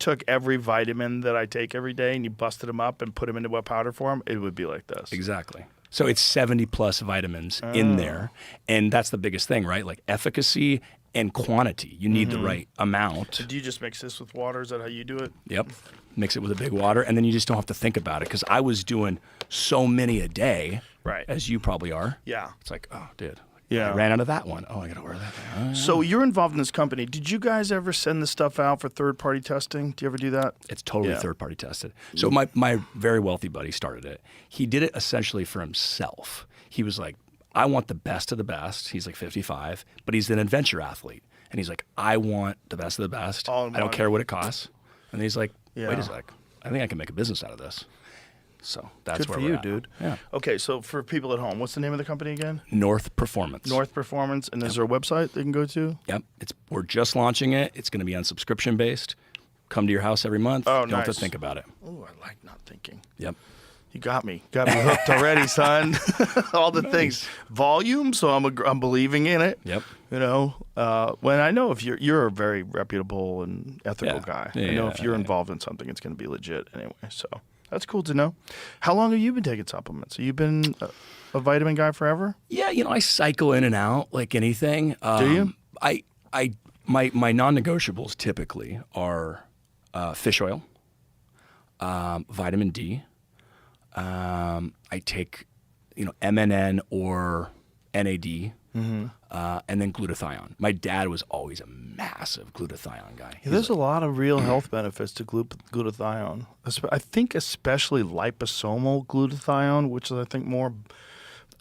took every vitamin that I take every day and you busted them up and put them into a powder form, it would be like this. Exactly. So it's 70 plus vitamins in there. And that's the biggest thing, right? Like efficacy and quantity. You need the right amount. Do you just mix this with water? Is that how you do it? Yep. Mix it with a big water, and then you just don't have to think about it. Because I was doing so many a day, Right. as you probably are. Yeah. It's like, oh, dude. Yeah. I ran out of that one. Oh, I got to order that thing. So you're involved in this company. Did you guys ever send this stuff out for third-party testing? Do you ever do that? It's totally third-party tested. So my very wealthy buddy started it. He did it essentially for himself. He was like, I want the best of the best. He's like 55, but he's an adventure athlete. And he's like, I want the best of the best. I don't care what it costs. And he's like, wait a sec. I think I can make a business out of this. So that's Good where for we're you, at. dude. Yeah. Okay, so for people at home, what's the name of the company again? North Performance. North Performance. And is there a website they can go to? Yep. We're just launching it. It's going to be on subscription based. Come to your house every month. Oh, you don't have to nice. think about it. Oh, I like not thinking. Yep. You got me. Got me hooked already, son. All the things. Volume, so I'm believing in it. Yep. You know, when I know if you're a very reputable and ethical guy. I know if you're involved in something, it's going to be legit anyway. So that's cool to know. How long have you been taking supplements? Have you been a vitamin guy forever? Yeah, you know, I cycle in and out like anything. Do you? My non-negotiables typically are fish oil, vitamin D. I take, MNN or NAD, and then glutathione. My dad was always a massive glutathione guy. Yeah, there's a lot of real health benefits to glutathione. I think especially liposomal glutathione, which is I think more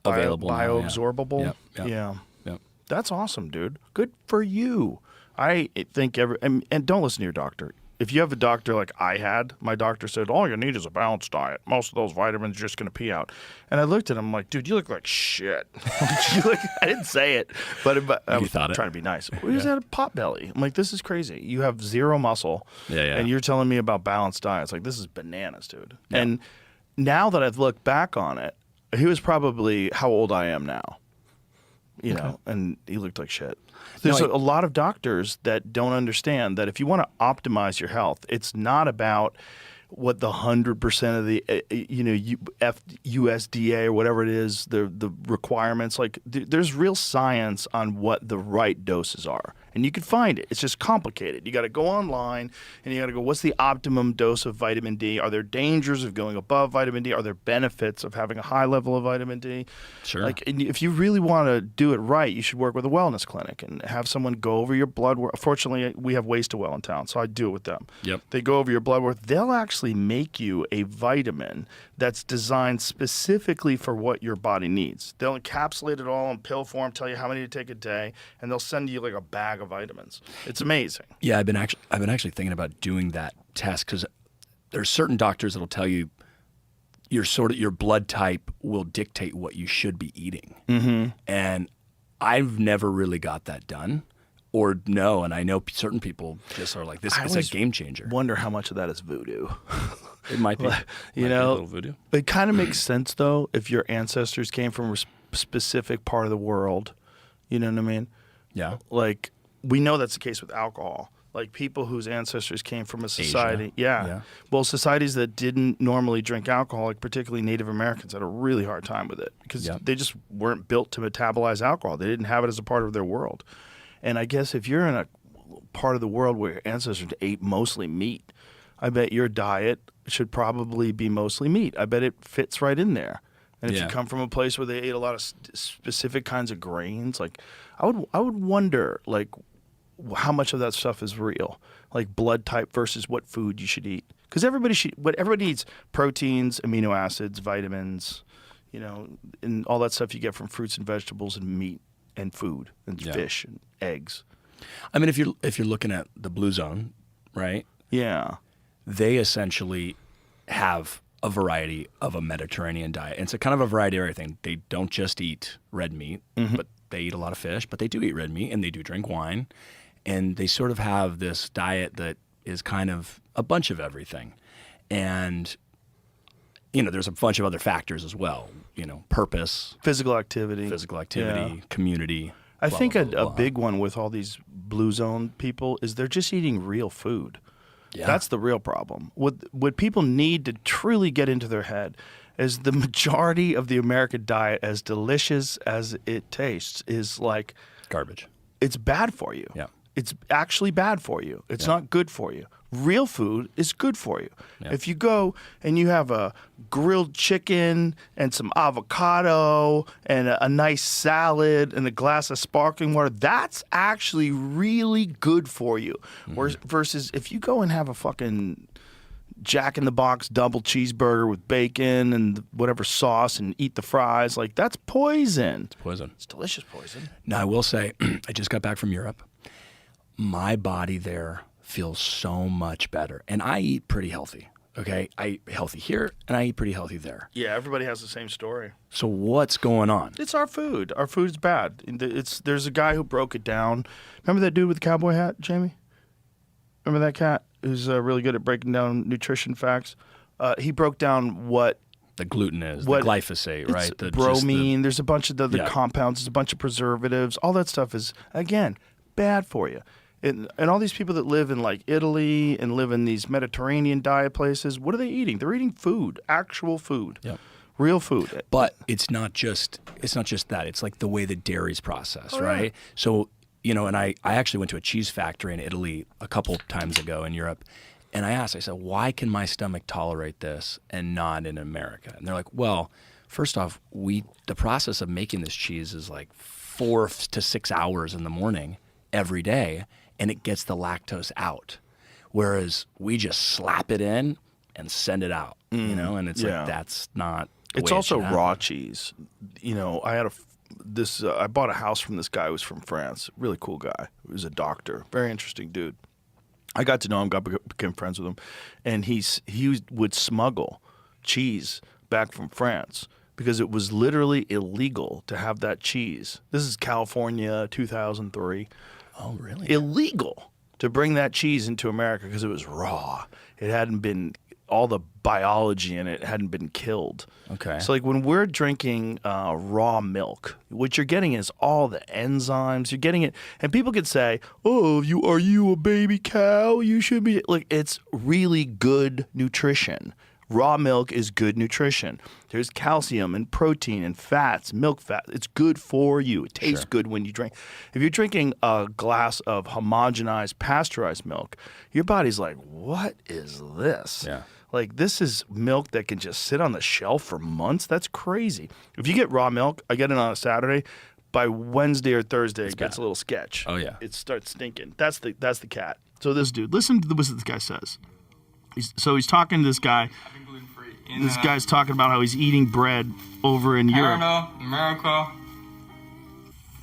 available, bioabsorbable. Now, yeah. Yeah. Yep. That's awesome, dude. Good for you. I think and don't listen to your doctor. If you have a doctor like I had, my doctor said, all you need is a balanced diet. Most of those vitamins are just going to pee out. And I looked at him like, dude, you look like shit. I didn't say it, but I was trying to be nice. Well, he's had a pot belly. I'm like, this is crazy. You have zero muscle, and you're telling me about balanced diets. Like, this is bananas, dude. Yeah. And now that I've looked back on it, he was probably how old I am now. You know, and he looked like shit. There's a lot of doctors that don't understand that if you want to optimize your health, it's not about what the 100% of the USDA or whatever it is, the requirements. Like there's real science on what the right doses are, and you can find it. It's just complicated. You got to go online and you got to go, what's the optimum dose of vitamin D? Are there dangers of going above vitamin D? Are there benefits of having a high level of vitamin D? Sure. Like, if you really want to do it right, you should work with a wellness clinic and have someone go over your blood work. Fortunately, we have Waste to Well in town, so I do it with them. Yep. They go over your blood work. They'll actually make you a vitamin that's designed specifically for what your body needs. They'll encapsulate it all in pill form, tell you how many to take a day, and they'll send you like a bag of vitamins. It's amazing. Yeah, I've been actually thinking about doing that test because there's certain doctors that'll tell you your blood type will dictate what you should be eating. Mm-hmm. And I've never really got that done. Or no, and I know certain people just are like, this is a game changer. Wonder how much of that is voodoo. It might be. Be a little voodoo. It kind of makes sense, though, if your ancestors came from a specific part of the world. You know what I mean? Yeah. Like, we know that's the case with alcohol. Like, people whose ancestors came from a society. Asia. Yeah. Well, societies that didn't normally drink alcohol, like particularly Native Americans, had a really hard time with it because they just weren't built to metabolize alcohol. They didn't have it as a part of their world. And I guess if you're in a part of the world where your ancestors ate mostly meat, I bet your diet should probably be mostly meat. I bet it fits right in there. And if you come from a place where they ate a lot of specific kinds of grains, like I would wonder like how much of that stuff is real, like blood type versus what food you should eat. Because everybody eats proteins, amino acids, vitamins, and all that stuff you get from fruits and vegetables and meat and food and fish and eggs. I mean, if you're looking at the Blue Zone, right? Yeah. They essentially have a variety of a Mediterranean diet. And it's a kind of a variety of everything. They don't just eat red meat, but they eat a lot of fish, but they do eat red meat and they do drink wine. And they sort of have this diet that is kind of a bunch of everything. And, there's a bunch of other factors as well, purpose. Physical activity, community. I think a big one with all these Blue Zone people is they're just eating real food. Yeah. That's the real problem. What people need to truly get into their head is the majority of the American diet, as delicious as it tastes, is like garbage. It's bad for you. Yeah. It's actually bad for you. It's not good for you. Real food is good for you. Yeah. If you go and you have a grilled chicken and some avocado and a nice salad and a glass of sparkling water, that's actually really good for you. Versus if you go and have a fucking Jack in the Box double cheeseburger with bacon and whatever sauce and eat the fries, like that's poison. It's poison. It's delicious poison. Now, I will say, I just got back from Europe. My body there feels so much better. And I eat pretty healthy, okay? I eat healthy here, and I eat pretty healthy there. Yeah, everybody has the same story. So what's going on? It's our food. Our food's bad. There's a guy who broke it down. Remember that dude with the cowboy hat, Jamie? Remember that cat who's really good at breaking down nutrition facts? He broke down what the gluten is, the glyphosate, right? The bromine. There's a bunch of the other compounds. There's a bunch of preservatives. All that stuff is, again, bad for you. And all these people that live in like Italy and live in these Mediterranean diet places, what are they eating? They're eating food, actual food, real food. But it's not just that. It's like the way the dairy's processed, right? Yeah. So, and I actually went to a cheese factory in Italy a couple times ago in Europe, and I said, why can my stomach tolerate this and not in America? And they're like, well, first off, the process of making this cheese is like 4 to 6 hours in the morning every day, and it gets the lactose out. Whereas we just slap it in and send it out, and it's like, that's not the It's way also it should happen. raw cheese. I had I bought a house from this guy who was from France. Really cool guy. He was a doctor. Very interesting dude. I got to know him, became friends with him, and he would smuggle cheese back from France because it was literally illegal to have that cheese. This is California, 2003. Oh, really? Illegal to bring that cheese into America because it was raw. It hadn't been, all the biology in it hadn't been killed. Okay. So like when we're drinking raw milk, what you're getting is all the enzymes. You're getting it, and people could say, "Oh, are you a baby cow? You should be." Like, it's really good nutrition. Raw milk is good nutrition. There's calcium and protein and fats, milk fat. It's good for you. It tastes good when you drink. If you're drinking a glass of homogenized pasteurized milk, your body's like, what is this? Yeah. Like, this is milk that can just sit on the shelf for months? That's crazy. If you get raw milk, I get it on a Saturday. By Wednesday or Thursday, it gets a little sketch. Oh, yeah. It starts stinking. That's the cat. So this dude, listen to what this guy says. He's talking to this guy. This guy's talking about how he's eating bread over in Europe. Canada, America.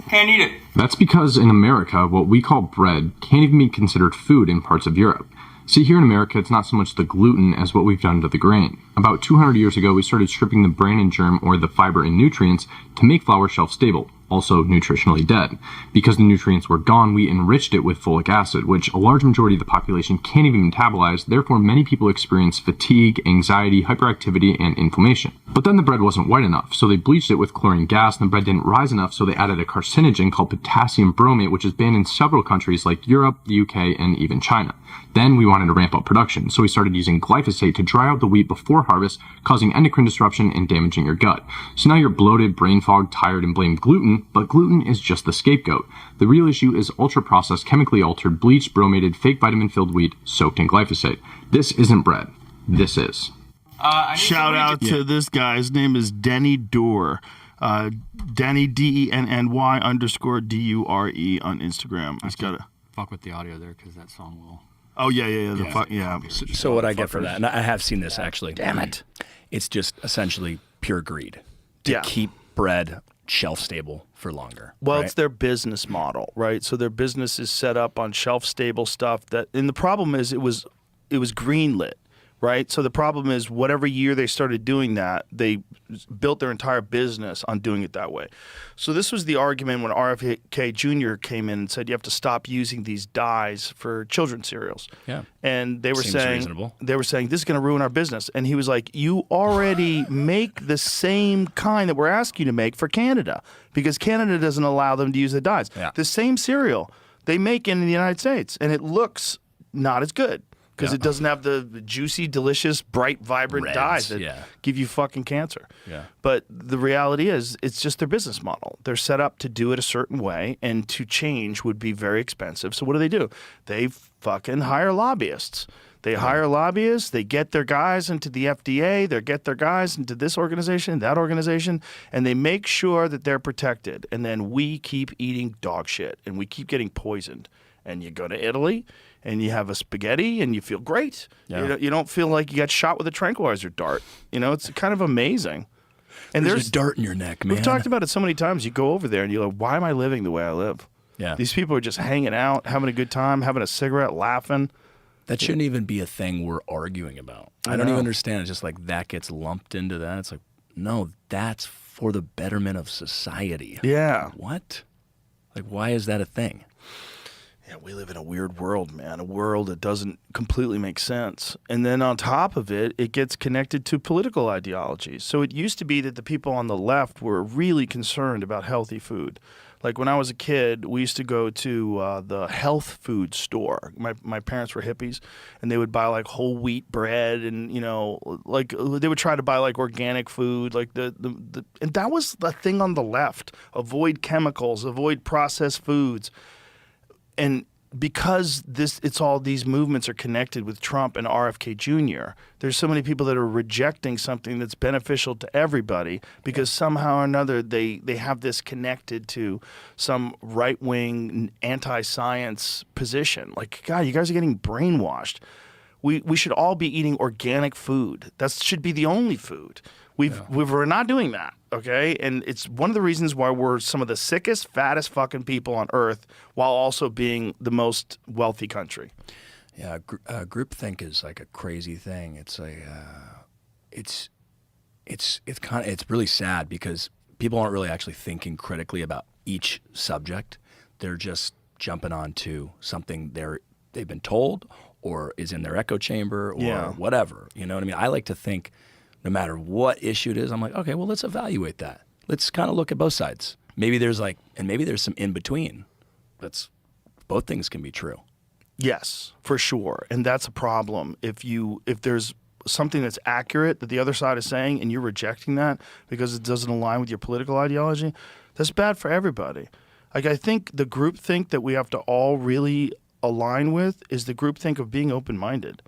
Can't eat it. That's because in America, what we call bread can't even be considered food in parts of Europe. See, here in America, it's not so much the gluten as what we've done to the grain. About 200 years ago, we started stripping the bran and germ, or the fiber and nutrients, to make flour shelf-stable, also nutritionally dead. Because the nutrients were gone, we enriched it with folic acid, which a large majority of the population can't even metabolize. Therefore, many people experience fatigue, anxiety, hyperactivity, and inflammation. But then the bread wasn't white enough, so they bleached it with chlorine gas, and the bread didn't rise enough, so they added a carcinogen called potassium bromate, which is banned in several countries like Europe, the UK, and even China. Then we wanted to ramp up production, so we started using glyphosate to dry out the wheat before harvest, causing endocrine disruption and damaging your gut. So now you're bloated, brain fogged, tired, and blame gluten, but gluten is just the scapegoat. The real issue is ultra-processed, chemically altered, bleached, bromated, fake vitamin-filled wheat soaked in glyphosate. This isn't bread. This is. Shout out to this guy. His name is Denny Dure. Denny, DENNY _DURE on Instagram. He's got a... Fuck with the audio there because that song will... Oh, yeah. So what I get for that, and I have seen this actually. Damn it. It's just essentially pure greed to keep bread shelf stable for longer. Well, right? it's their business model, right? So their business is set up on shelf stable stuff and the problem is it was greenlit, right? So the problem is whatever year they started doing that, they built their entire business on doing it that way. So this was the argument when RFK Jr. came in and said you have to stop using these dyes for children's cereals. Yeah. And they were Seems saying reasonable. this is going to ruin our business. And he was like, you already make the same kind that we're asking you to make for Canada because Canada doesn't allow them to use the dyes. Yeah. The same cereal they make in the United States and it looks not as good. because it doesn't have the juicy, delicious, bright, vibrant Reds, dyes that give you fucking cancer. Yeah. But the reality is, it's just their business model. They're set up to do it a certain way, and to change would be very expensive. So what do? They fucking hire lobbyists. They hire lobbyists, they get their guys into the FDA, they get their guys into this organization, that organization, and they make sure that they're protected. And then we keep eating dog shit, and we keep getting poisoned. And you go to Italy, and you have a spaghetti, and you feel great. Yeah. You don't feel like you got shot with a tranquilizer dart. It's kind of amazing. And there's a dart in your neck, man. We've talked about it so many times. You go over there, and you're like, why am I living the way I live? Yeah. These people are just hanging out, having a good time, having a cigarette, laughing. That shouldn't even be a thing we're arguing about. I don't even understand. It's just like that gets lumped into that. It's like, no, that's for the betterment of society. Yeah. What? Like, why is that a thing? Yeah, we live in a weird world, man. A world that doesn't completely make sense. And then on top of it, it gets connected to political ideologies. So it used to be that the people on the left were really concerned about healthy food. Like when I was a kid, we used to go to the health food store. My parents were hippies, and they would buy like whole wheat bread, and like they would try to buy like organic food, like and that was the thing on the left: avoid chemicals, avoid processed foods, and because it's all these movements are connected with Trump and RFK Jr., there's so many people that are rejecting something that's beneficial to everybody because somehow or another they have this connected to some right-wing anti-science position. Like, God, you guys are getting brainwashed. We should all be eating organic food. That should be the only food. We're not doing that, okay? And it's one of the reasons why we're some of the sickest, fattest fucking people on earth while also being the most wealthy country. Yeah, groupthink is like a crazy thing. It's it's really sad because people aren't really actually thinking critically about each subject. They're just jumping onto something they've been told or is in their echo chamber or whatever. You know what I mean? I like to think no matter what issue it is, I'm like, okay, well, let's evaluate that. Let's kind of look at both sides. Maybe there's some in between. Both things can be true. Yes, for sure. And that's a problem. If there's something that's accurate that the other side is saying and you're rejecting that because it doesn't align with your political ideology, that's bad for everybody. Like, I think the groupthink that we have to all really align with is the groupthink of being open-minded.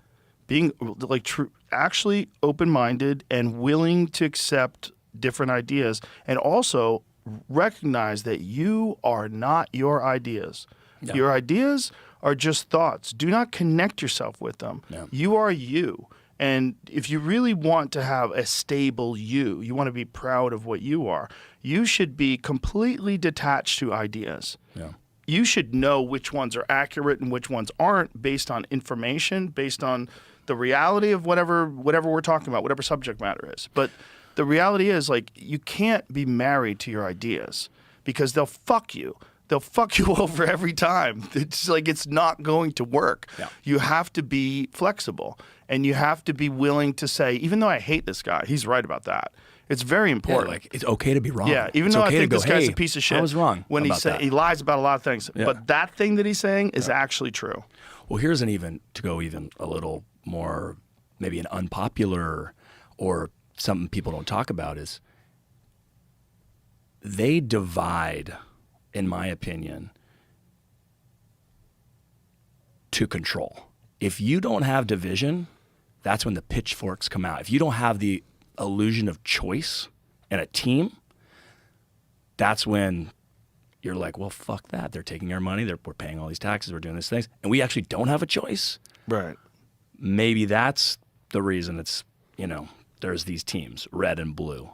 Being like actually open-minded and willing to accept different ideas, and also recognize that you are not your ideas. Yeah. Your ideas are just thoughts. Do not connect yourself with them. Yeah. You are you. And if you really want to have a stable you want to be proud of what you are, you should be completely detached to ideas. Yeah. You should know which ones are accurate and which ones aren't based on information, based on the reality of whatever we're talking about, whatever subject matter is. But the reality is, like, you can't be married to your ideas because they'll fuck you. They'll fuck you over every time. It's like it's not going to work. Yeah. You have to be flexible, and you have to be willing to say, even though I hate this guy, he's right about that. It's very important. Yeah, like, it's okay to be wrong. Yeah, even though I think this guy's a piece of shit. I was wrong when he lies about a lot of things. Yeah. But that thing that he's saying is actually true. Well, here's to go even a little more, maybe an unpopular or something people don't talk about is they divide, in my opinion, to control. If you don't have division, that's when the pitchforks come out. If you don't have the illusion of choice and a team, that's when you're like, well, fuck that. They're taking our money. We're paying all these taxes. We're doing these things. And we actually don't have a choice. Right. Maybe that's the reason it's, there's these teams, red and blue.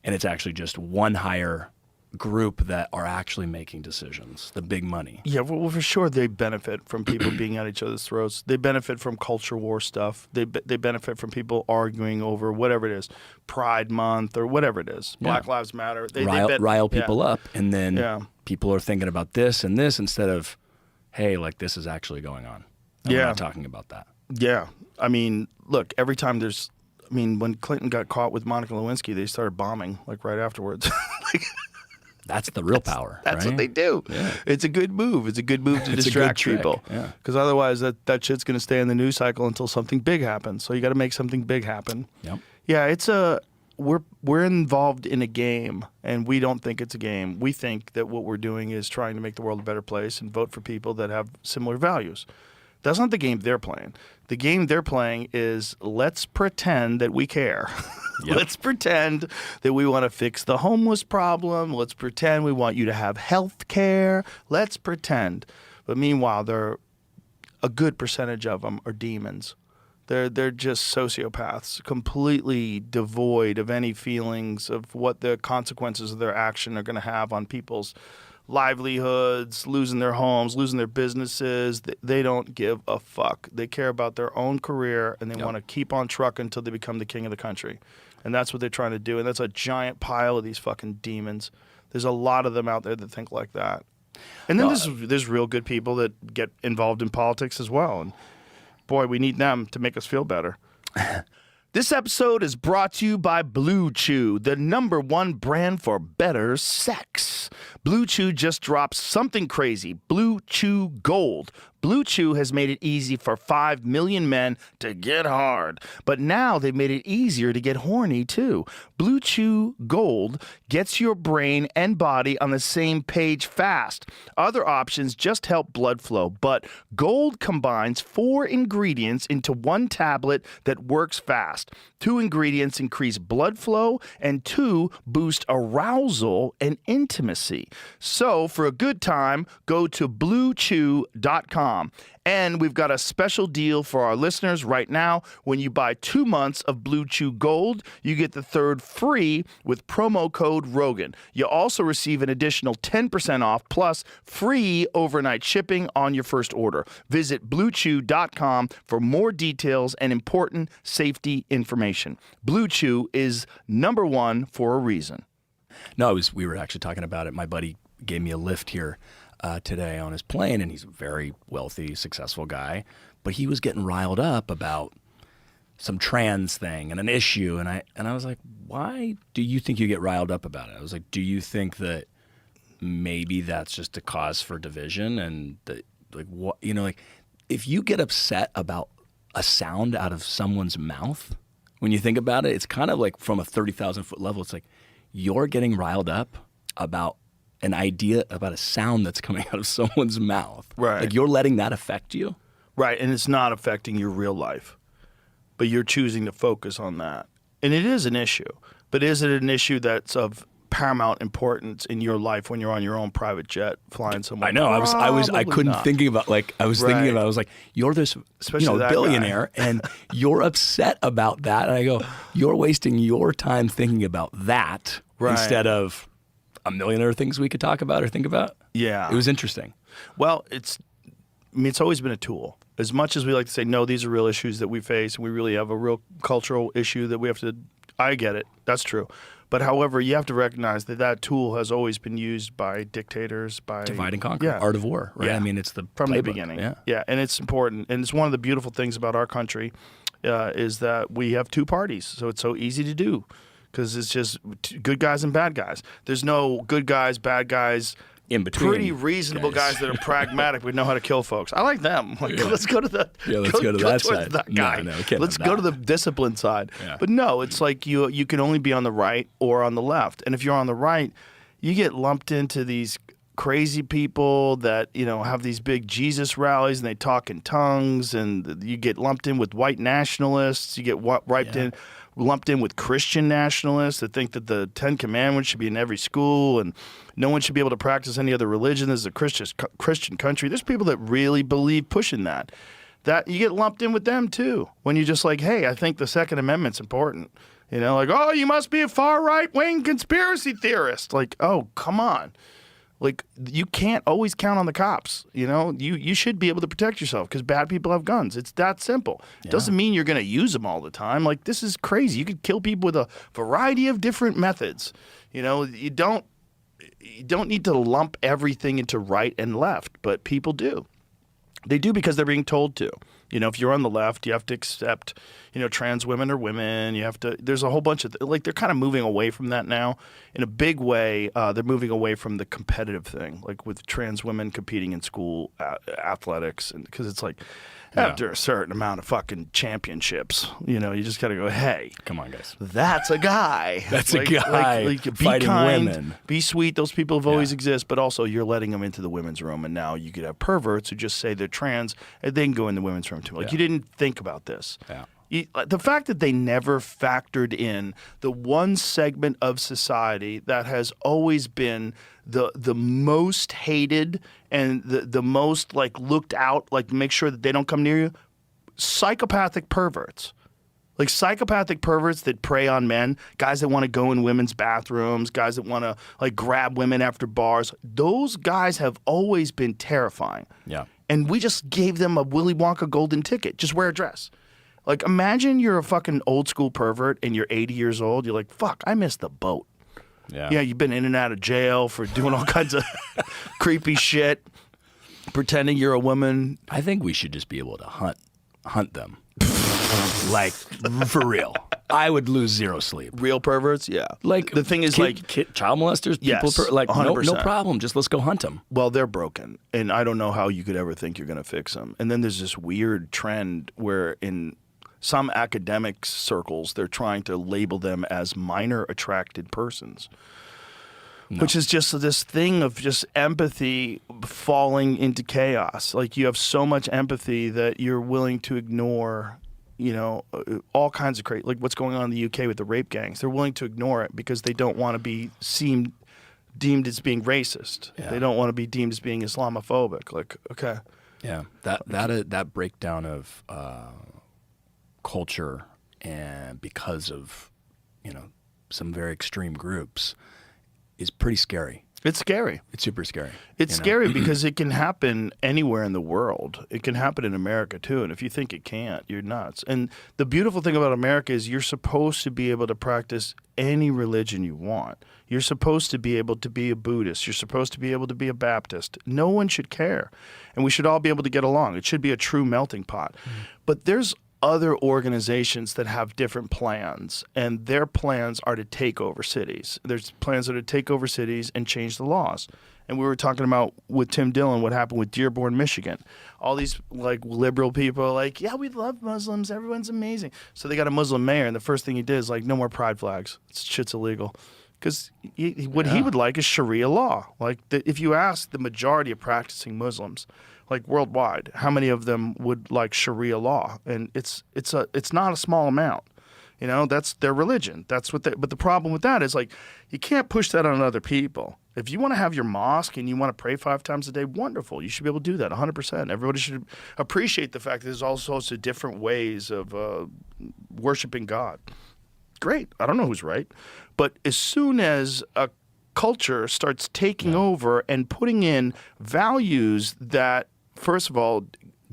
And it's actually just one higher group that are actually making decisions, the big money. Yeah, well, for sure they benefit from people being at each other's throats. They benefit from culture war stuff. They benefit from people arguing over whatever it is, Pride Month or whatever it is, Black Lives Matter. They rile people up, and then people are thinking about this and this instead of, hey, like this is actually going on. And we're not talking about that. Yeah. I mean, look, every time when Clinton got caught with Monica Lewinsky, they started bombing like right afterwards. That's the real power. That's right? what they do. Yeah. It's a good move. It's a good move to distract people. Because otherwise that shit's going to stay in the news cycle until something big happens. So you got to make something big happen. Yep. Yeah, we're involved in a game, and we don't think it's a game. We think that what we're doing is trying to make the world a better place and vote for people that have similar values. That's not the game they're playing. The game they're playing is let's pretend that we care. Yep. Let's pretend that we want to fix the homeless problem. Let's pretend we want you to have health care. Let's pretend. But meanwhile, a good percentage of them are demons. They're just sociopaths, completely devoid of any feelings of what the consequences of their action are going to have on people's livelihoods, losing their homes, losing their businesses. They don't give a fuck. They care about their own career, and they want to keep on trucking until they become the king of the country. And that's what they're trying to do. And that's a giant pile of these fucking demons. There's a lot of them out there that think like that. And then there's real good people that get involved in politics as well. And boy, we need them to make us feel better. This episode is brought to you by Blue Chew, the #1 brand for better sex. Blue Chew just dropped something crazy, Blue Chew Gold. Blue Chew has made it easy for 5 million men to get hard, but now they've made it easier to get horny too. Blue Chew Gold gets your brain and body on the same page fast. Other options just help blood flow, but Gold combines 4 ingredients into 1 tablet that works fast. 2 ingredients increase blood flow, and 2 boost arousal and intimacy. So for a good time, go to bluechew.com. And we've got a special deal for our listeners right now. When you buy 2 months of Blue Chew Gold, you get the 3rd free with promo code Rogan. You also receive an additional 10% off plus free overnight shipping on your first order. Visit bluechew.com for more details and important safety information. Blue Chew is #1 for a reason. No, we were actually talking about it. My buddy gave me a lift here today on his plane, and he's a very wealthy, successful guy, but he was getting riled up about some trans thing and an issue, and I was like, why do you think you get riled up about it? I was like, do you think that maybe that's just a cause for division, and that, like, what, like if you get upset about a sound out of someone's mouth, when you think about it, it's kind of like from a 30,000 foot level, it's like you're getting riled up about an idea about a sound that's coming out of someone's mouth. Right. Like you're letting that affect you. Right, and it's not affecting your real life, but you're choosing to focus on that. And it is an issue, but is it an issue that's of paramount importance in your life when you're on your own private jet flying somewhere? I know. I couldn't thinking about I was thinking about. I was like, you're this billionaire, and you're upset about that. And I go, you're wasting your time thinking about that instead of a million other things we could talk about or think about. Yeah, it was interesting. Well, it's always been a tool. As much as we like to say, no, these are real issues that we face, and we really have a real cultural issue that we have to. I get it. That's true. But however, you have to recognize that tool has always been used by dictators, by divide and conquer, art of war, right? Yeah. I mean, it's from the beginning. Yeah, and it's important, and it's one of the beautiful things about our country is that we have 2 parties, so it's so easy to do because it's just good guys and bad guys. There's no good guys, bad guys. In between, pretty reasonable guys that are pragmatic. We know how to kill folks. I like them. Like, let's go to let's go to that side. That guy. No, let's go to the discipline side. Yeah. But no, it's like you can only be on the right or on the left. And if you're on the right, you get lumped into these crazy people that have these big Jesus rallies and they talk in tongues, and you get lumped in with white nationalists. You get lumped in with Christian nationalists that think that the 10 Commandments should be in every school and no one should be able to practice any other religion. This is a Christian country. There's people that really believe pushing that you get lumped in with them too. When you're just like, hey, I think the Second Amendment's important. Like, oh, you must be a far right-wing conspiracy theorist. Like, oh, come on. Like, you can't always count on the cops. You should be able to protect yourself because bad people have guns. It's that simple. It doesn't mean you're going to use them all the time. Like, this is crazy. You could kill people with a variety of different methods. You don't need to lump everything into right and left, but people do. They do because they're being told to. You know, if you're on the left, you have to accept, you know, trans women are women. You have to. There's a whole bunch of like they're kind of moving away from that now in a big way. They're moving away from the competitive thing, like with trans women competing in school athletics, and because it's like after a certain amount of fucking championships, you know, you just got to go, hey, come on, guys, that's a guy. That's a guy be fighting kind, women. Be sweet. Those people have always exist, but also you're letting them into the women's room, and now you could have perverts who just say they're trans and they can go in the women's room too. Like you didn't think about this. Yeah. The fact that they never factored in the one segment of society that has always been the most hated and the most like looked out, like make sure that they don't come near you, psychopathic perverts. Like psychopathic perverts that prey on men, guys that want to go in women's bathrooms, guys that want to like grab women after bars. Those guys have always been terrifying. Yeah. And we just gave them a Willy Wonka golden ticket. Just wear a dress. Like, imagine you're a fucking old school pervert and you're 80 years old. You're like, fuck, I missed the boat. Yeah, you've been in and out of jail for doing all kinds of creepy shit, pretending you're a woman. I think we should just be able to hunt them. Like, for real. I would lose zero sleep. Real perverts? Yeah. Like, the thing is, child molesters, people, yes, like, 100%. No problem. Just let's go hunt them. Well, they're broken, and I don't know how you could ever think you're going to fix them. And then there's this weird trend where in some academic circles, they're trying to label them as minor attracted persons. No. Which is just this thing of just empathy falling into chaos. Like you have so much empathy that you're willing to ignore, you know, all kinds of crazy, like what's going on in the UK with the rape gangs. They're willing to ignore it because they don't want to be deemed as being racist. Yeah. They don't want to be deemed as being Islamophobic. Like, okay. Yeah, that breakdown of culture, and because of, you know, some very extreme groups, is pretty scary. It's scary. It's super scary. It's scary because it can happen anywhere in the world. It can happen in America too. And if you think it can't, you're nuts. And the beautiful thing about America is you're supposed to be able to practice any religion you want. You're supposed to be able to be a Buddhist. You're supposed to be able to be a Baptist. No one should care. And we should all be able to get along. It should be a true melting pot. But there's other organizations that have different plans, and their plans are to take over cities. There's plans that are to take over cities and change the laws. And we were talking about with Tim Dillon what happened with Dearborn, Michigan. All these like liberal people are like, yeah, we love Muslims. Everyone's amazing. So they got a Muslim mayor, and the first thing he did is like, no more pride flags. Shit's illegal. Because what he would like is Sharia law. Like if you ask the majority of practicing Muslims, like worldwide, how many of them would like Sharia law? And it's not a small amount. You know, that's their religion. That's what but the problem with that is like you can't push that on other people. If you want to have your mosque and you want to pray 5 times a day, wonderful. You should be able to do that 100%. Everybody should appreciate the fact that there's all sorts of different ways of worshiping God. Great. I don't know who's right. But as soon as a culture starts taking over and putting in values that, first of all,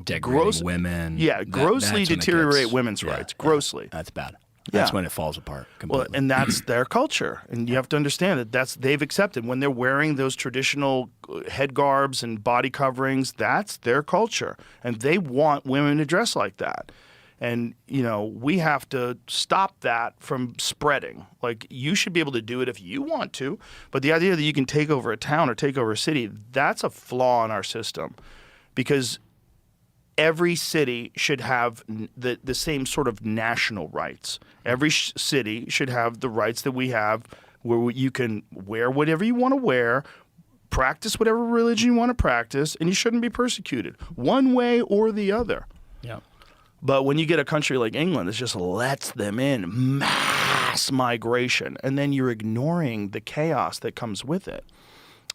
degrading women. Yeah, grossly deteriorate women's rights. Grossly. That's bad. That's when it falls apart completely. Well, and that's their culture. And you have to understand that they've accepted. When they're wearing those traditional head garbs and body coverings, that's their culture. And they want women to dress like that. And, you know, we have to stop that from spreading. Like, you should be able to do it if you want to. But the idea that you can take over a town or take over a city, that's a flaw in our system. Because every city should have the same sort of national rights. Every city should have the rights that we have, where you can wear whatever you want to wear, practice whatever religion you want to practice, and you shouldn't be persecuted one way or the other. Yeah. But when you get a country like England, it just lets them in, mass migration, and then you're ignoring the chaos that comes with it.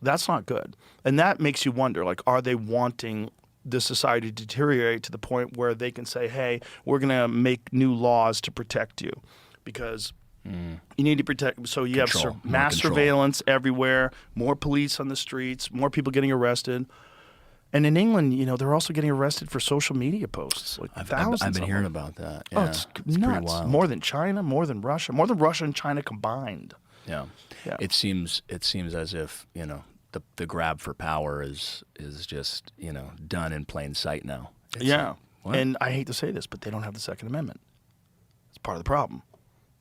That's not good. And that makes you wonder, like, are they wanting the society to deteriorate to the point where they can say, hey, we're going to make new laws to protect you? Because you need to protect. So you have mass surveillance everywhere, more police on the streets, more people getting arrested. And in England, you know, they're also getting arrested for social media posts. Like thousands. I've been hearing about that. Yeah. Oh, it's nuts. More than China, more than Russia and China combined. Yeah. It seems as if, you know, the grab for power is just, you know, done in plain sight now. It's What? And I hate to say this, but they don't have the Second Amendment. It's part of the problem.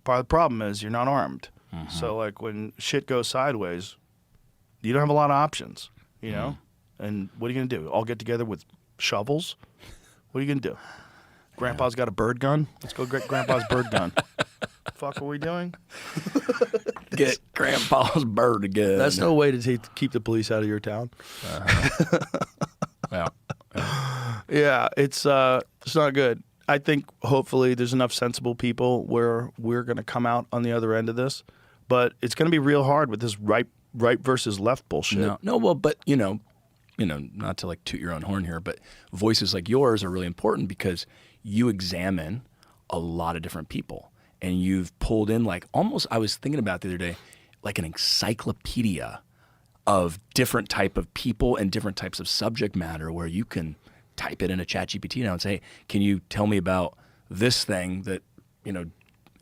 Part of the problem is you're not armed. Mm-hmm. So, like, when shit goes sideways, you don't have a lot of options, you know? And what are you going to do? All get together with shovels? What are you going to do? Grandpa's got a bird gun? Let's go get Grandpa's bird gun. Fuck are we doing? Get Grandpa's bird again. That's no way to keep the police out of your town. Yeah. Yeah, it's not good. I think hopefully there's enough sensible people where we're going to come out on the other end of this, but it's going to be real hard with this right versus left bullshit. No, well, but you know, not to like toot your own horn here, but voices like yours are really important because you examine a lot of different people, and you've pulled in like almost. I was thinking about the other day, like an encyclopedia of different type of people and different types of subject matter, where you can type it in a ChatGPT now and say, can you tell me about this thing that, you know,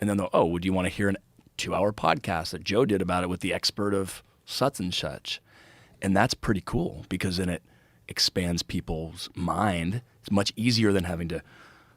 and then they'll, would you want to hear a 2-hour podcast that Joe did about it with the expert of such and such? And that's pretty cool because then it expands people's mind. It's much easier than having to,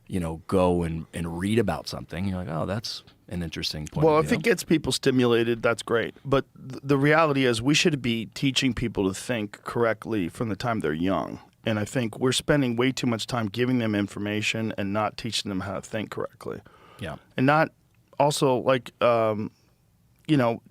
you know, go and read about something. You're like, oh, that's an interesting point. Well, if it gets people stimulated, that's great. But the reality is we should be teaching people to think correctly from the time they're young. And I think we're spending way too much time giving them information and not teaching them how to think correctly. Yeah. And not also like, you know,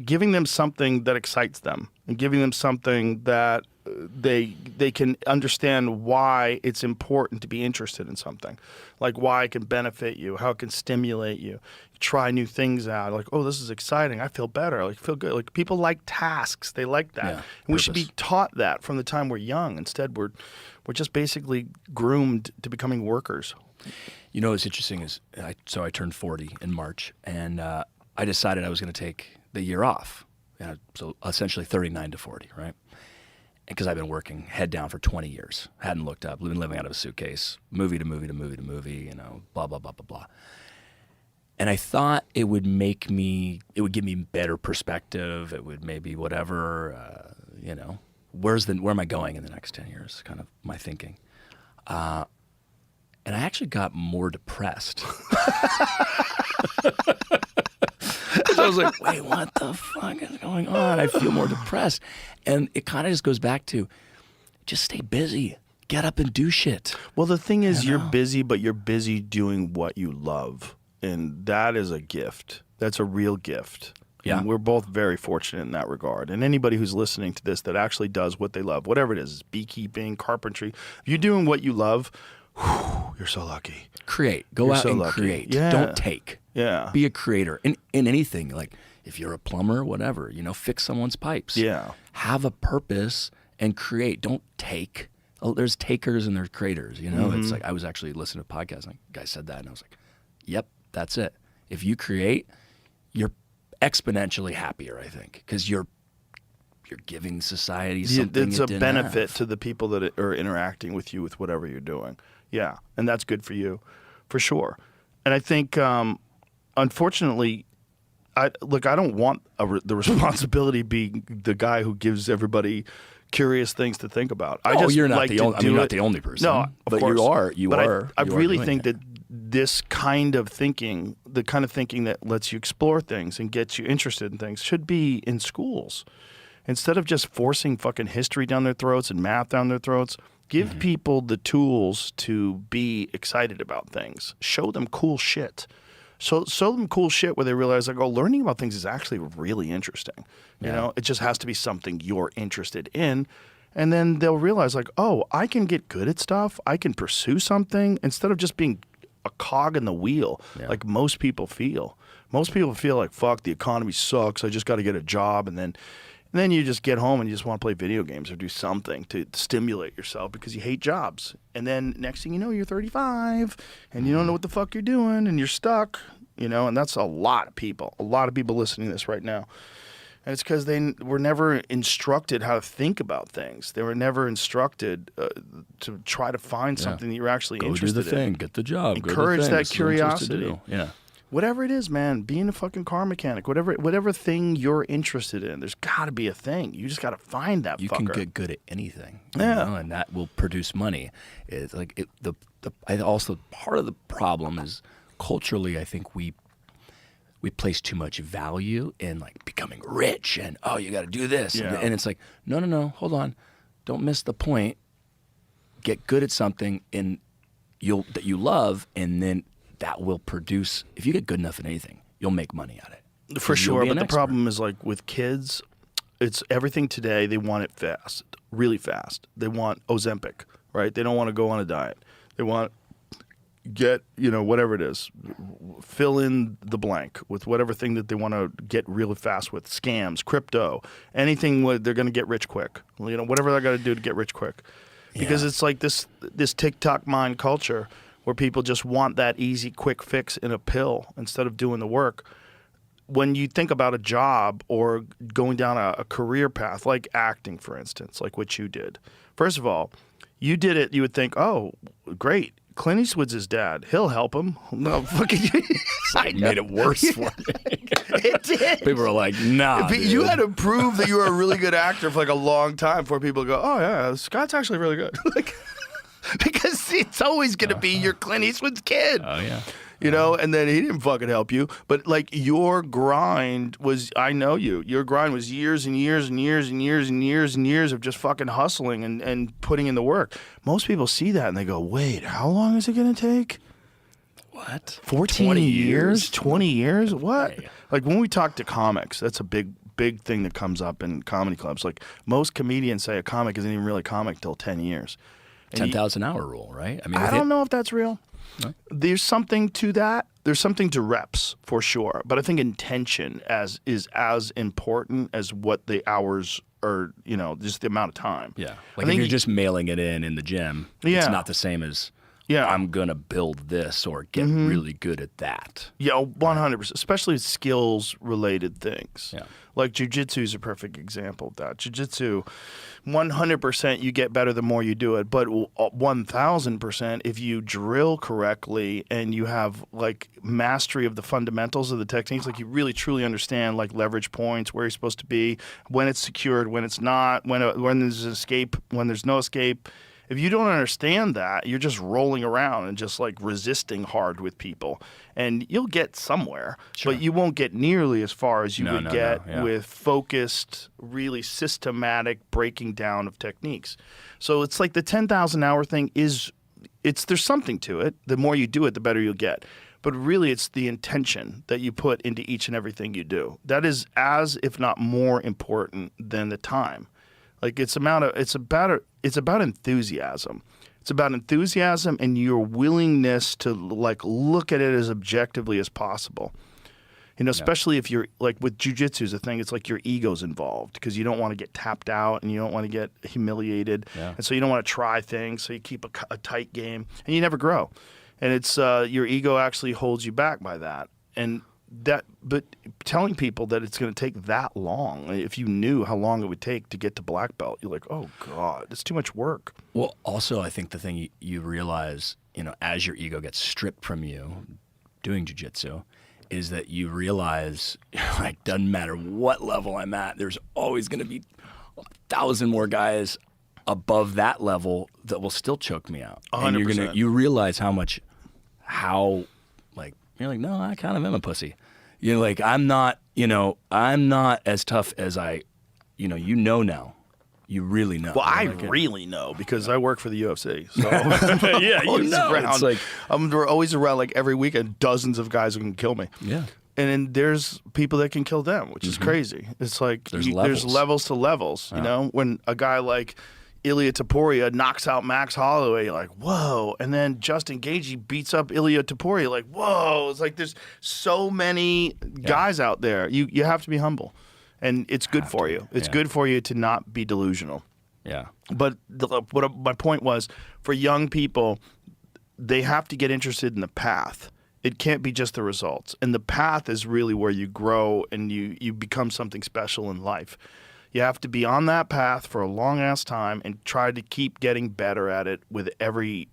giving them something that excites them and giving them something that they can understand why it's important to be interested in something, like why it can benefit you, how it can stimulate you. Try new things out, like, oh, this is exciting. I feel better. Like, feel good. Like, people like tasks. They like that. Yeah, and we should be taught that from the time we're young. Instead, we're just basically groomed to becoming workers. You know what's interesting is, so I turned 40 in March, and I decided I was going to take the year off. So essentially 39 to 40, right? Because I've been working head down for 20 years. Hadn't looked up. Been living out of a suitcase. Movie to movie to movie to movie, you know, blah, blah, blah, blah, blah. And I thought it would give me better perspective. It would maybe whatever, you know, where am I going in the next 10 years? Kind of my thinking. And I actually got more depressed. So I was like, wait, what the fuck is going on? I feel more depressed. And it kind of just goes back to just stay busy. Get up and do shit. Well, the thing is, you're busy, but you're busy doing what you love. And that is a gift. That's a real gift. Yeah. And we're both very fortunate in that regard. And anybody who's listening to this that actually does what they love, whatever it is beekeeping, carpentry, if you're doing what you love, you're so lucky. Create. Go out and create. Yeah. Don't take. Yeah. Be a creator in anything. Like if you're a plumber, whatever, you know, fix someone's pipes. Yeah. Have a purpose and create. Don't take. Oh, there's takers and there's creators, you know? It's like I was actually listening to a podcast and a guy said that and I was like, yep, that's it. If you create, you're exponentially happier, I think, because you're giving society something. It's a benefit to the people that are interacting with you with whatever you're doing. Yeah, and that's good for you, for sure. And I think, unfortunately, I don't want the responsibility being the guy who gives everybody curious things to think about. You're not the only. You're not the only person. No, but course. you are. I really think that this kind of thinking, the kind of thinking that lets you explore things and gets you interested in things, should be in schools. Instead of just forcing fucking history down their throats and math down their throats, give people the tools to be excited about things. Show them cool shit. Show them cool shit where they realize, like, oh, learning about things is actually really interesting. You know, it just has to be something you're interested in. And then they'll realize, like, oh, I can get good at stuff. I can pursue something instead of just being a cog in the wheel, like most people feel. Most people feel like, fuck, the economy sucks. I just got to get a job. And then you just get home and you just want to play video games or do something to stimulate yourself because you hate jobs. And then next thing you know, you're 35 and you don't know what the fuck you're doing and you're stuck, you know, and that's a lot of people listening to this right now. And it's because they were never instructed how to think about things. They were never instructed to try to find something that you're actually interested in. Go do the thing. Get the job. Encourage that curiosity. Yeah. Whatever it is, man, being a fucking car mechanic, whatever thing you're interested in, there's got to be a thing. You just got to find that You fucker. can get good at anything, Yeah. and that will produce money. It's like I also part of the problem is culturally, I think we place too much value in like becoming rich and you got to do this, Yeah. and it's like no, hold on, don't miss the point. Get good at something that you love, and then that will produce. If you get good enough at anything, you'll make money at it. For You'll sure, be but an the expert. problem is like with kids, it's everything today. They want it fast, really fast. They want Ozempic, right? They don't want to go on a diet. They want get whatever it is, fill in the blank with whatever thing that they want to get really fast with. Scams, crypto, anything they're going to get rich quick. Whatever they got to do to get rich quick, because it's like this TikTok mind culture where people just want that easy, quick fix in a pill instead of doing the work. When you think about a job or going down a career path, like acting, for instance, like what you did, first of all, you did it, you would think, oh, great. Clint Eastwood's his dad. He'll help him. No, fucking. Made it worse for me. It did. People are like, nah. But you had to prove that you were a really good actor for like a long time before people go, oh yeah, Scott's actually really good. Because it's always going to be your Clint Eastwood's kid. Oh yeah. And then he didn't fucking help you. But like your grind was, I know you. Your grind was years and years and years and years and years and years of just fucking hustling and putting in the work. Most people see that and they go, wait, how long is it going to take? What? 14 20 years? 20 years? What? Hey. Like when we talk to comics, that's a big thing that comes up in comedy clubs. Like most comedians say a comic isn't even really a comic till 10 years. 10,000 hour rule, right? I mean, I don't know if that's real. No? There's something to that. There's something to reps for sure. But I think intention is as important as what the hours are, just the amount of time. Yeah. Like if you're just mailing it in the gym, it's not the same as I'm going to build this or get really good at that. Yeah, 100%, especially skills-related things. Yeah. Like jiu-jitsu is a perfect example of that. Jiu-jitsu, 100% you get better the more you do it, but 1,000% if you drill correctly and you have like mastery of the fundamentals of the techniques, like you really truly understand like leverage points, where you're supposed to be, when it's secured, when it's not, when there's an escape, when there's no escape. If you don't understand that, you're just rolling around and just like resisting hard with people. And you'll get somewhere, but you won't get nearly as far as you would get with focused, really systematic breaking down of techniques. So it's like the 10,000 hour thing there's something to it. The more you do it, the better you'll get. But really, it's the intention that you put into each and everything you do. That is as, if not more important than the time. Like it's about enthusiasm. It's about enthusiasm and your willingness to like look at it as objectively as possible. Especially if you're like with jiu-jitsu is a thing, it's like your ego's involved because you don't want to get tapped out and you don't want to get humiliated. Yeah. And so you don't want to try things. So you keep a tight game and you never grow. And it's your ego actually holds you back by that. But telling people that it's going to take that long, if you knew how long it would take to get to black belt, you're like, oh God, it's too much work. Well, also, I think the thing you realize, as your ego gets stripped from you doing jiu-jitsu, is that you realize, like, doesn't matter what level I'm at, there's always going to be 1,000 more guys above that level that will still choke me out. 100%. And you realize you're like, no, I kind of am a pussy. You're like, I'm not as tough as now. You really know. Well, I really know because I work for the UFC. So yeah, it's like we're always around like every weekend, dozens of guys who can kill me. Yeah. And then there's people that can kill them, which is crazy. It's like there's levels to levels. When a guy like Ilia Topuria knocks out Max Holloway, you're like, whoa. And then Justin Gaethje beats up Ilia Topuria, like, whoa. It's like there's so many guys out there. You have to be humble. And it's good for you. It's good for you to not be delusional. Yeah. But what my point was, for young people, they have to get interested in the path. It can't be just the results. And the path is really where you grow and you become something special in life. You have to be on that path for a long-ass time and try to keep getting better at it with every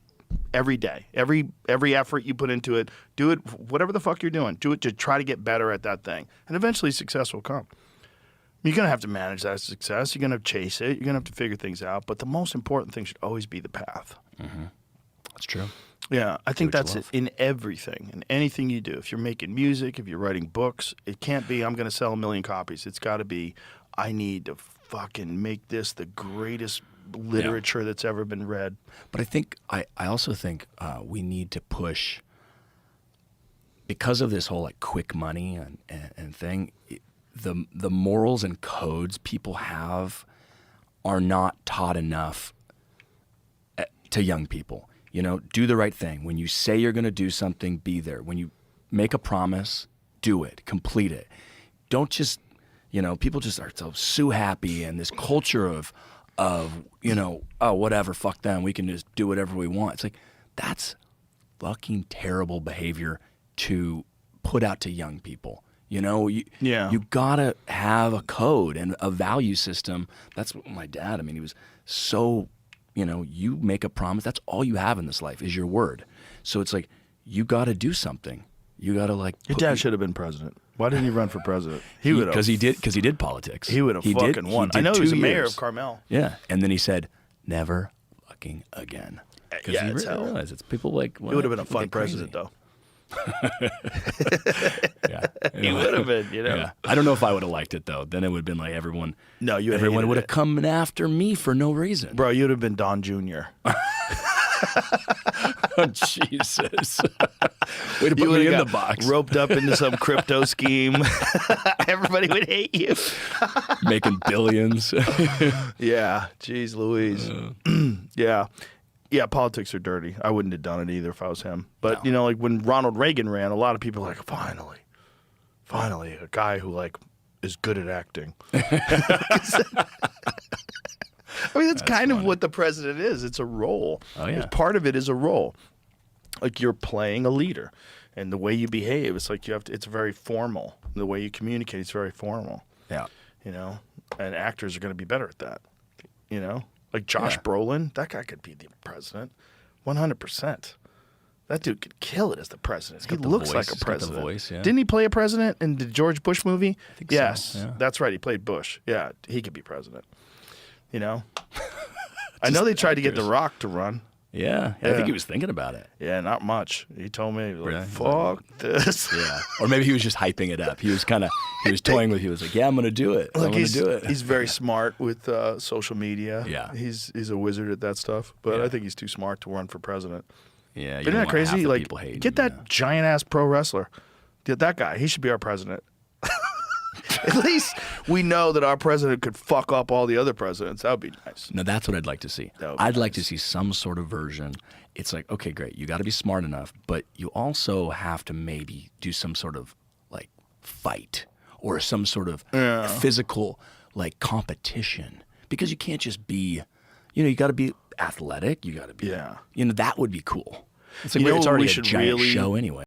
every day. Every effort you put into it, do it, whatever the fuck you're doing, do it to try to get better at that thing. And eventually success will come. You're going to have to manage that success. You're going to chase it. You're going to have to figure things out. But the most important thing should always be the path. Mm-hmm. That's true. Yeah, I think that's it in everything, in anything you do. If you're making music, if you're writing books, it can't be, I'm going to sell 1 million copies. It's got to be, I need to fucking make this the greatest literature that's ever been read. But I also think we need to push, because of this whole like quick money and thing, the morals and codes people have are not taught enough to young people. You know, do the right thing. When you say you're going to do something, be there. When you make a promise, do it, complete it. Don't just, you know, people just are so happy, and this culture of, you know, oh, whatever, fuck them, we can just do whatever we want. It's like, that's fucking terrible behavior to put out to young people. You know, you gotta have a code and a value system. That's what my dad, I mean, he was so, you know, you make a promise, that's all you have in this life is your word. So it's like, you gotta do something. You gotta like. Your dad should have been president. Why didn't he run for president? He would have. Because he did politics. He would have fucking won. I know he was a mayor of Carmel. Yeah, and then he said, never fucking again. Because Yeah, he it's hell. realized it's people like. He would have been a fun president, though. Yeah, He would have been, you know. Yeah. I don't know if I would have liked it though. Then it would have been like everyone. No, everyone would have come after me for no reason. Bro, you'd have been Don Jr. Oh, Jesus. Way to put me in the box. Roped up into some crypto scheme. Everybody would hate you. Making billions. Yeah. Jeez Louise. Yeah. Yeah, politics are dirty. I wouldn't have done it either if I was him. But, you know, like when Ronald Reagan ran, a lot of people were like, finally, a guy who, like, is good at acting. I mean, that's kind of what the president is. It's a role. Oh, yeah. Part of it is a role. Like you're playing a leader. And the way you behave, it's like it's very formal. The way you communicate is very formal. Yeah. You know? And actors are going to be better at that. You know? Like Josh Brolin, that guy could be the president. 100%. That dude could kill it as the president. He looks like a president. The voice, yeah. Didn't he play a president in the George Bush movie? I think yes, so. Yeah. That's right. He played Bush. Yeah, he could be president. You know? I know they tried to get The Rock to run. Yeah. I think he was thinking about it. Yeah, not much. He told me, like, Really? fuck this. Yeah. Or maybe he was just hyping it up. He was toying with you. He was like, yeah, I'm going to do it. I'm going to do it. He's very smart with social media. Yeah. He's a wizard at that stuff. But I think he's too smart to run for president. Yeah. Isn't that crazy? Like, get that giant-ass pro wrestler. Get that guy. He should be our president. At least we know that our president could fuck up all the other presidents. That would be nice. No, that's what I'd like to see. I'd like to see some sort of version. It's like, okay, great. You got to be smart enough, but you also have to maybe do some sort of like fight or some sort of physical like competition, because you can't just be, you know, you got to be athletic. You got to be, you know, that would be cool. It's like, it's already a giant show anyway.